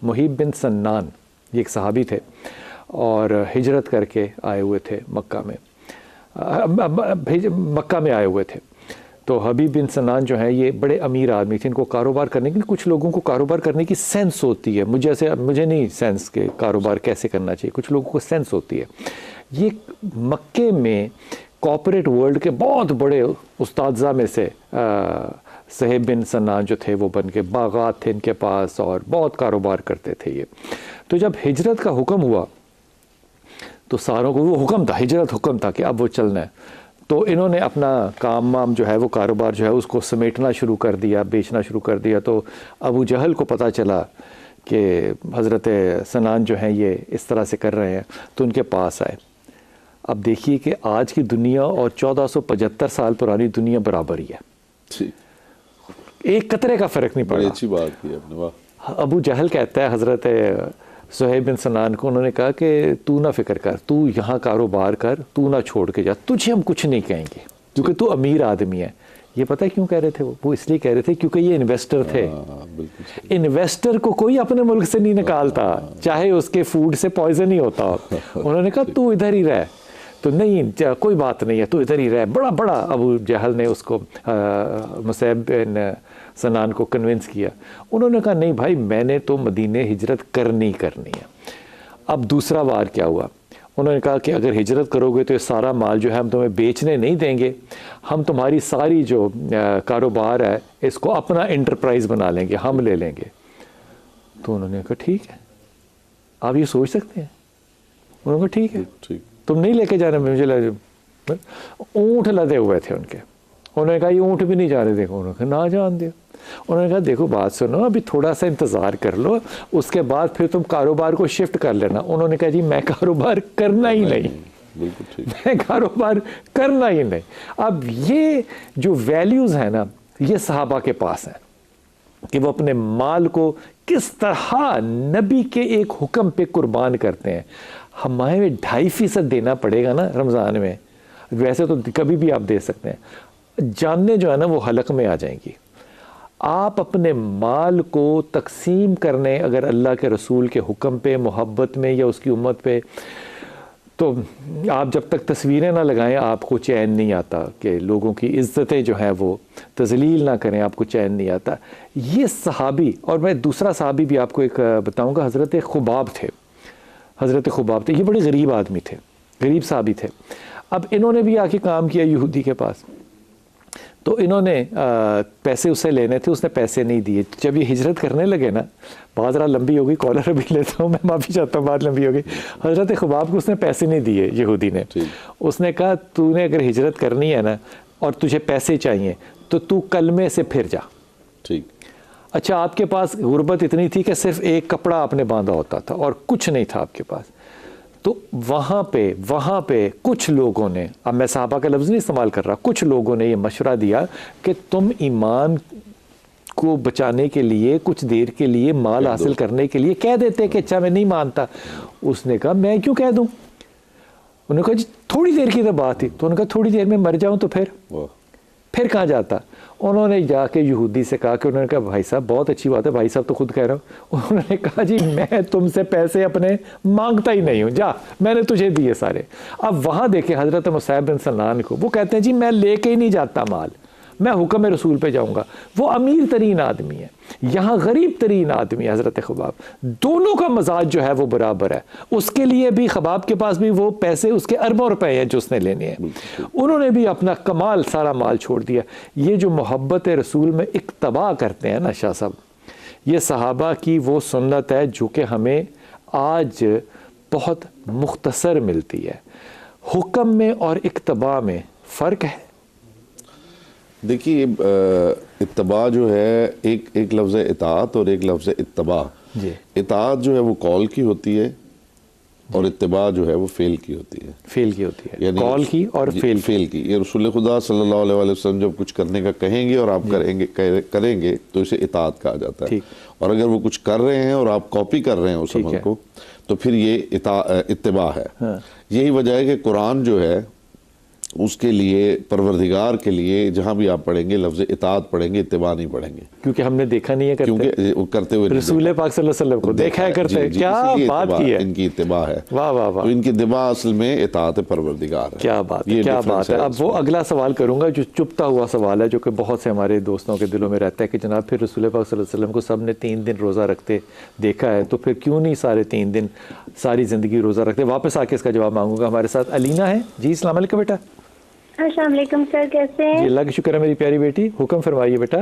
मुहीब बिन सन्नान, ये एक सहाबी थे और हिजरत करके आए हुए थे मक्का में, मक्का में आए हुए थे। तो हबीब बिन सन्नान जो हैं ये बड़े अमीर आदमी थे, इनको कारोबार करने की, कुछ लोगों को कारोबार करने की सेंस होती है, मुझे नहीं सेंस के कारोबार कैसे करना चाहिए, कुछ लोगों को सेंस होती है। ये मक्के में कॉर्पोरेट वर्ल्ड के बहुत बड़े उस्तादज़ा में से सहेब बिन सन्नान जो थे वो बन के, बागात थे इनके पास और बहुत कारोबार करते थे ये। तो जब हिजरत का हुक्म हुआ तो सारों को, वो हुक्म था, हिजरत हुक्म था कि अब वो चलना है, तो इन्होंने अपना काम वाम जो है वो कारोबार जो है उसको समेटना शुरू कर दिया, बेचना शुरू कर दिया। तो अबू जहल को पता चला कि हज़रत सन्नान जो हैं ये इस तरह से कर रहे हैं, तो उनके पास आए। अब देखिए कि आज की दुनिया और 1475 साल पुरानी दुनिया बराबर ही है, एक कतरे का फ़र्क नहीं पड़ा। अच्छी बात की आपने, वाह। अबू जहल कहता है हज़रत सुहैब बिन सन्नान को, उन्होंने कहा कि तू ना फिक्र कर, तू यहाँ कारोबार कर, तू ना छोड़ के जा, तुझे हम कुछ नहीं कहेंगे क्योंकि तू अमीर आदमी है। ये पता है क्यों कह रहे थे वो इसलिए कह रहे थे क्योंकि ये इन्वेस्टर थे। इन्वेस्टर को कोई अपने मुल्क से नहीं निकालता, चाहे उसके फूड से पॉइजन ही होता। उन्होंने कहा तू इधर ही रह, तो नहीं कोई बात नहीं है, तू इधर ही रह। बड़ा अबू जहल ने उसको मुसैब बिन सन्नान को कन्विंस किया। उन्होंने कहा नहीं भाई, मैंने तो मदीने हिजरत करनी है। अब दूसरा वार क्या हुआ, उन्होंने कहा कि अगर हिजरत करोगे तो ये सारा माल जो है हम तुम्हें बेचने नहीं देंगे, हम तुम्हारी सारी जो कारोबार है इसको अपना इंटरप्राइज बना लेंगे, हम ले लेंगे। तो उन्होंने कहा ठीक है, आप ये सोच सकते हैं। उन्होंने कहा ठीक है, तुम नहीं लेके जाने, मुझे ऊँट लदे हुए थे उनके। उन्होंने कहा ये ऊँट भी नहीं जा रहे, देखो। उन्होंने कहा ना जान दिया। उन्होंने कहा देखो बात सुनो, अभी थोड़ा सा इंतज़ार कर लो, उसके बाद फिर तुम कारोबार को शिफ्ट कर लेना। उन्होंने कहा जी मैं कारोबार करना ही नहीं, मैं कारोबार करना ही नहीं। अब ये जो वैल्यूज़ हैं ना, ये सहाबा के पास हैं कि वो अपने माल को किस तरह नबी के एक हुक्म पे कुर्बान करते हैं। हमारे 2.5% देना पड़ेगा ना रमज़ान में, वैसे तो कभी भी आप दे सकते हैं। जानने जो है ना वो हलक में आ जाएंगी। आप अपने माल को तकसीम करने अगर अल्लाह के रसूल के हुक्म पे, मोहब्बत में या उसकी उम्मत पे, तो आप जब तक तस्वीरें ना लगाएं आपको चैन नहीं आता कि लोगों की इज़्ज़तें जो हैं वो तज़लील ना करें, आपको चैन नहीं आता। ये सहाबी, और मैं दूसरा सहाबी भी आपको एक बताऊंगा, हज़रत खुबाब थे। हज़रत खुबाब थे, ये बड़े गरीब आदमी थे, गरीब सहाबी थे। अब इन्होंने भी आके काम किया यहूदी के पास, तो इन्होंने पैसे उससे लेने थे, उसने पैसे नहीं दिए। जब ये हिजरत करने लगे ना, बात ज़रा लंबी हो गई, कॉलर अभी लेता हूँ मैं, माफ़ी चाहता हूँ, बात लंबी हो गई। हज़रत खुबाब को उसने पैसे नहीं दिए यहूदी ने। उसने कहा तूने अगर हिजरत करनी है ना और तुझे पैसे चाहिए तो तू कलमे से फिर जा। ठीक, अच्छा आपके पास गुर्बत इतनी थी कि सिर्फ एक कपड़ा आपने बांधा होता था और कुछ नहीं था आपके पास। तो वहाँ पे कुछ लोगों ने, अब मैं साहबा का लफ्ज़ नहीं इस्तेमाल कर रहा, कुछ लोगों ने ये मशवरा दिया कि तुम ईमान को बचाने के लिए कुछ देर के लिए माल हासिल करने के लिए कह देते कि अच्छा मैं नहीं मानता। उसने कहा मैं क्यों कह दूँ। उन्होंने कहा जी थोड़ी देर की तो बात थी। तो उन्होंने कहा थोड़ी देर में मर जाऊँ तो फिर कहाँ जाता। उन्होंने जाके यहूदी से कहा कि, उन्होंने कहा भाई साहब बहुत अच्छी बात है, भाई साहब तो खुद कह रहा हूँ। उन्होंने कहा जी मैं तुमसे पैसे अपने मांगता ही नहीं हूँ, जा मैंने तुझे दिए सारे। अब वहाँ देखे हज़रत मुसैब बिन सन्नान को, वो कहते हैं जी मैं लेके ही नहीं जाता माल, मैं हुक्म रसूल पे जाऊँगा। वो अमीर तरीन आदमी है, यहाँ गरीब तरीन आदमी है हज़रत खुबाब। दोनों का मजाज जो है वो बराबर है। उसके लिए भी खुबाब के पास भी वो पैसे, उसके अरबों रुपए हैं जो उसने लेने हैं। उन्होंने भी अपना कमाल सारा माल छोड़ दिया। ये जो मोहब्बत रसूल में इक्तबा करते हैं ना शाह साहब, ये सहाबा की वो सुन्नत है जो कि हमें आज बहुत मुख्तसर मिलती है। हुक्म में और इक्तबा में फ़र्क है। देखिए इत्तबा जो है, एक लफ्ज़ है इताअत और एक लफ्ज़ है इत्तबा। इताअत जो है वो कॉल की होती है और इत्तबा जो है वो फेल की होती है। फेल की होती है, कॉल की और फेल की। ये रसूल खुदा सल्लल्लाहु अलैहि वसल्लम जब कुछ करने का कहेंगे और आप करेंगे तो इसे इताअत कहा जाता है। और अगर वो कुछ कर रहे हैं और आप कॉपी कर रहे हैं उस अमल को, तो फिर ये इत्तबा है। हाँ। यही वजह है कि कुरान जो है उसके लिए, परवरदिगार के लिए जहाँ भी आप पढ़ेंगे लफ्ज़ इताअत पढ़ेंगे, इत्तिबा नहीं पढ़ेंगे, क्योंकि हमने देखा नहीं है करते, क्योंकि वो करते हुए रसूल पाक सल्लल्लाहु अलैहि वसल्लम को देखा है करते। क्या बात की है, इनकी इत्तिबा है। वाह वाह वाह। तो इनकी इत्तिबा असल में इताअत परवरदिगार है। क्या बात है, क्या बात है। अब वो अगला सवाल करूंगा जो चुपता हुआ सवाल है, जो कि बहुत से हमारे दोस्तों के दिलों में रहता है कि जनाब फिर रसूल पाक सल्लल्लाहु अलैहि वसल्लम को सब ने 3 दिन रोज़ा रखते देखा है, तो फिर क्यों नहीं सारे 3 दिन सारी ज़िंदगी रोज़ा रखते। वापस आके इसका जवाब मांगूंगा। हमारे साथ अलीना है जी। अस्सलाम वालेकुम बेटा। अस्सलाम वालेकुम सर, कैसे हैं? जी अल्लाह का शुक्र है मेरी प्यारी बेटी, हुक्म फरमाइए बेटा।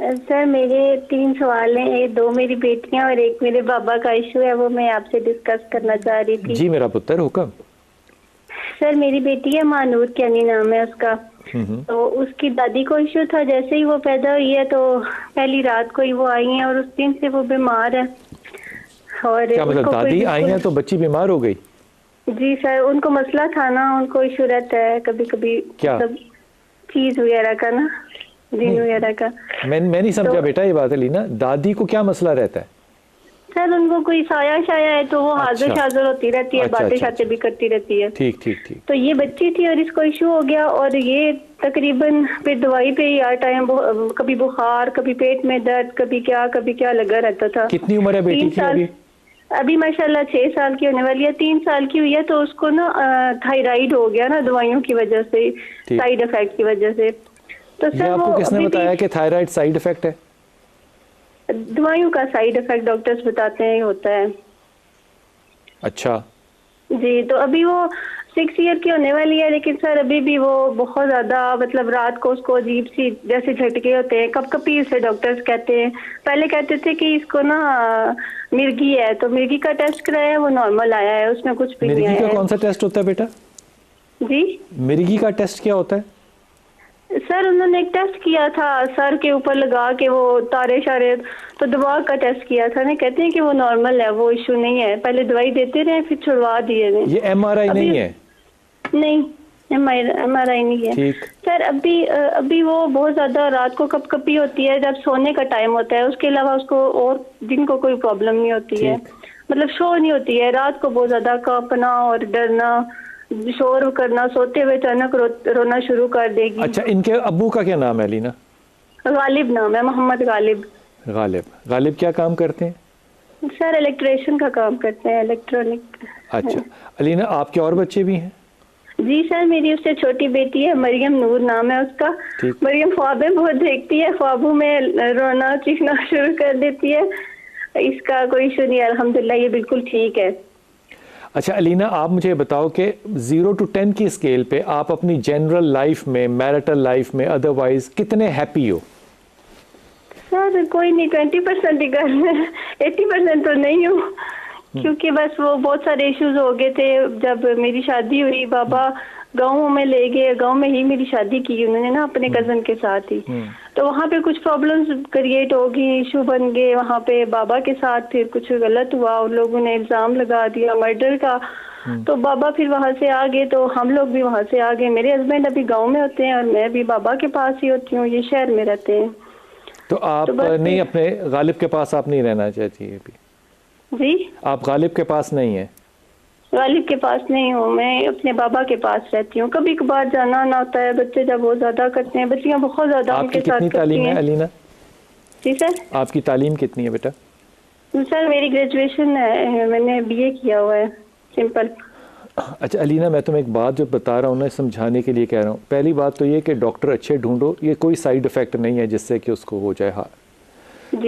सर मेरे 3 सवाल हैं, 2 मेरी बेटियां और 1 मेरे बाबा का इशू है, वो मैं आपसे डिस्कस करना चाह रही थी। जी मेरा पुत्र, हुक्म। सर मेरी बेटी है मानूर कैनी नाम है उसका। तो उसकी दादी को इशू था, जैसे ही वो पैदा हुई है तो पहली रात को ही वो आई है और उस दिन से वो बीमार है। और क्या मतलब दादी आई है तो बच्ची बीमार हो गई? जी सर, उनको मसला था ना, उनको इशू रहता है कभी कभी, क्या मतलब चीज वगैरह का ना, दिन वगैरह का। मैं नहीं समझा बेटा ये बात अलीना, दादी को क्या मसला रहता है? सर उनको कोई साया शाया है तो वो हाजिर अच्छा। शाजिर होती रहती है, बातें शातें भी करती रहती है। ठीक ठीक ठीक। तो ये बच्ची थी और इसको इशू हो गया और ये तकरीबन फिर दवाई पे ही हर टाइम कभी बुखार, कभी पेट में दर्द, कभी क्या लगा रहता था। कितनी उम्र है बेटी की अभी? अभी माशाल्लाह 6 साल की होने वाली है, 3 साल की हुई है। तो उसको ना थायराइड हो गया ना दवाइयों की वजह से, साइड इफेक्ट की वजह से। तो ये आपको किसने बताया कि थायराइड साइड इफेक्ट है? दवाइयों का साइड इफेक्ट डॉक्टर्स बताते हैं होता है। अच्छा जी, तो अभी वो 6 ईयर की होने वाली है, लेकिन सर अभी भी वो बहुत ज्यादा, मतलब रात को उसको अजीब सी जैसे झटके होते हैं, कपकपी से डॉक्टर्स कहते हैं। पहले कहते थे कि इसको ना मिर्गी है, तो मिर्गी का टेस्ट कराया, वो नॉर्मल आया है, उसमें कुछ भी नहीं आया। मिर्गी का कौन सा टेस्ट होता है बेटा? जी मिर्गी का टेस्ट क्या होता है? सर उन्होंने एक टेस्ट किया था सर के ऊपर लगा के, वो तारे शारे, तो दवा का टेस्ट किया था ना, कहते हैं कि वो नॉर्मल है, वो इशू नहीं है। पहले दवाई देते रहे फिर छुड़वा दिए थे। ये एमआरआई नहीं है? नहीं, एमआरआई नहीं है। ठीक। सर अभी वो बहुत ज्यादा रात को कपकपी होती है जब सोने का टाइम होता है, उसके अलावा उसको और दिन को कोई प्रॉब्लम नहीं होती है, मतलब शोर नहीं होती है। रात को बहुत ज्यादा कांपना और डरना, शोर करना, सोते हुए अचानक रोना शुरू कर देगी। अच्छा, इनके अब्बू का क्या नाम है अलीना? गालिब नाम है, मोहम्मद गालिब। गालिब क्या काम करते हैं? सर इलेक्ट्रिशियन का काम करते हैं, इलेक्ट्रॉनिक। अच्छा अलीना, आपके और बच्चे भी हैं? जी सर, मेरी उससे छोटी बेटी है, मरियम नूर नाम है उसका। मरियम ख्वाबें बहुत देखती है, ख्वाबों में रोना चीखना शुरू कर देती है। इसका कोई इशू नहीं है अल्हम्दुलिल्लाह, ये बिल्कुल ठीक है। अच्छा अलीना, आप मुझे बताओ कि 0 to 10 की स्केल पे आप अपनी जनरल लाइफ में, मैरिटल लाइफ में, अदरवाइज कितने हैप्पी हो? सर कोई नहीं, 20% ही कर रहे हैं, 80% तो नहीं हूँ, क्योंकि बस वो बहुत सारे इश्यूज हो गए थे। जब मेरी शादी हुई, बाबा गाँव में ले गए, गाँव में ही मेरी शादी की उन्होंने ना अपने कजन के साथ ही। तो वहाँ पे कुछ प्रॉब्लम्स क्रिएट हो गई, इशू बन गए वहाँ पे बाबा के साथ। फिर कुछ गलत हुआ, उन लोगों ने इल्जाम लगा दिया मर्डर का। तो बाबा फिर वहाँ से आ गए, तो हम लोग भी वहाँ से आ गए। मेरे हस्बैंड अभी गाँव में होते हैं और मैं भी बाबा के पास ही होती हूँ, ये शहर में रहते हैं। तो आप नहीं, अपने गालिब के पास आप नहीं रहना चाहती है अभी? जी, आप गालिब के पास नहीं है? गालिब के पास नहीं हूँ, मैं अपने बाबा के पास रहती हूँ। कभी कभार जाना आना होता है, बच्चे जब बहुत ज्यादा करते हैं, बच्चियाँ बहुत ज्यादा उनके साथ करती हैं। कितनी तालीम है अलीना? जी सर। आपकी तालीम कितनी है बेटा? सर मेरी ग्रेजुएशन है, मैंने BA किया हुआ है, सिंपल। अच्छा अलीना, मैं तुम्हें एक बात जो बता रहा हूँ ना, समझाने के लिए कह रहा हूँ। पहली बात तो ये कि डॉक्टर अच्छे ढूंढो, ये कोई साइड इफ़ेक्ट नहीं है जिससे कि उसको हो जाए हार।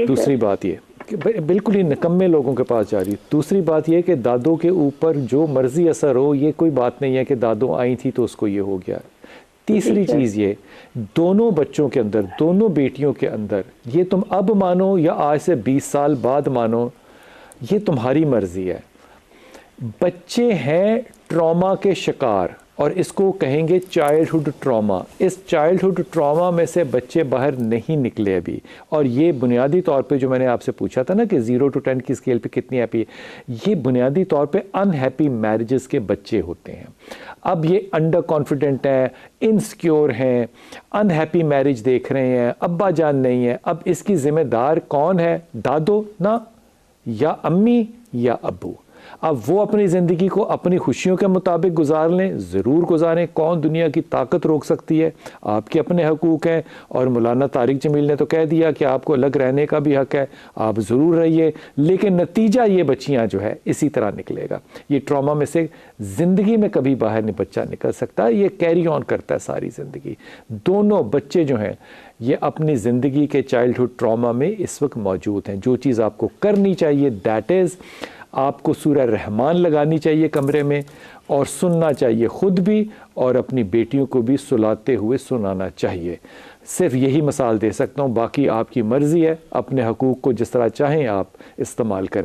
दूसरी बात ये कि बिल्कुल ही निकम्मे लोगों के पास जा रही है। दूसरी बात ये कि दादों के ऊपर जो मर्जी असर हो, ये कोई बात नहीं है कि दादों आई थी तो उसको ये हो गया। तीसरी चीज़ ये, दोनों बच्चों के अंदर, दोनों बेटियों के अंदर, ये तुम अब मानो या आज से 20 साल बाद मानो, ये तुम्हारी मर्जी है। बच्चे हैं ट्रॉमा के शिकार, और इसको कहेंगे चाइल्डहुड ट्रॉमा। इस चाइल्डहुड ट्रॉमा में से बच्चे बाहर नहीं निकले अभी। और ये बुनियादी तौर पे जो मैंने आपसे पूछा था ना कि 0 to 10 की स्केल पे कितनी हैप्पी है, ये बुनियादी तौर पे अनहैप्पी मैरिजेस के बच्चे होते हैं। अब ये अंडर कॉन्फिडेंट हैं, इनसिक्योर हैं, अनहैप्पी मैरिज देख रहे हैं, अब्बा जान नहीं है। अब इसकी ज़िम्मेदार कौन है? दादो ना, या अम्मी या अब्बू? अब वो अपनी ज़िंदगी को अपनी खुशियों के मुताबिक गुजार लें, ज़रूर गुजारें। कौन दुनिया की ताकत रोक सकती है? आपके अपने हकूक़ हैं, और मौलाना तारिक जमील ने तो कह दिया कि आपको अलग रहने का भी हक़ है, आप ज़रूर रहिए, लेकिन नतीजा ये बच्चियाँ जो है इसी तरह निकलेगा। ये ट्रॉमा में से ज़िंदगी में कभी बाहर नहीं बच्चा निकल सकता, ये कैरी ऑन करता है सारी ज़िंदगी। दोनों बच्चे जो हैं ये अपनी ज़िंदगी के चाइल्डहुड ट्रॉमा में इस वक्त मौजूद हैं। जो चीज़ आपको करनी चाहिए दैट इज़ आपको सूरह रहमान लगानी चाहिए कमरे में, और सुनना चाहिए खुद भी, और अपनी बेटियों को भी सुलाते हुए सुनाना चाहिए। सिर्फ यही मिसाल दे सकता हूँ, बाकी आपकी मर्ज़ी है, अपने हकूक़ को जिस तरह चाहें आप इस्तेमाल करें।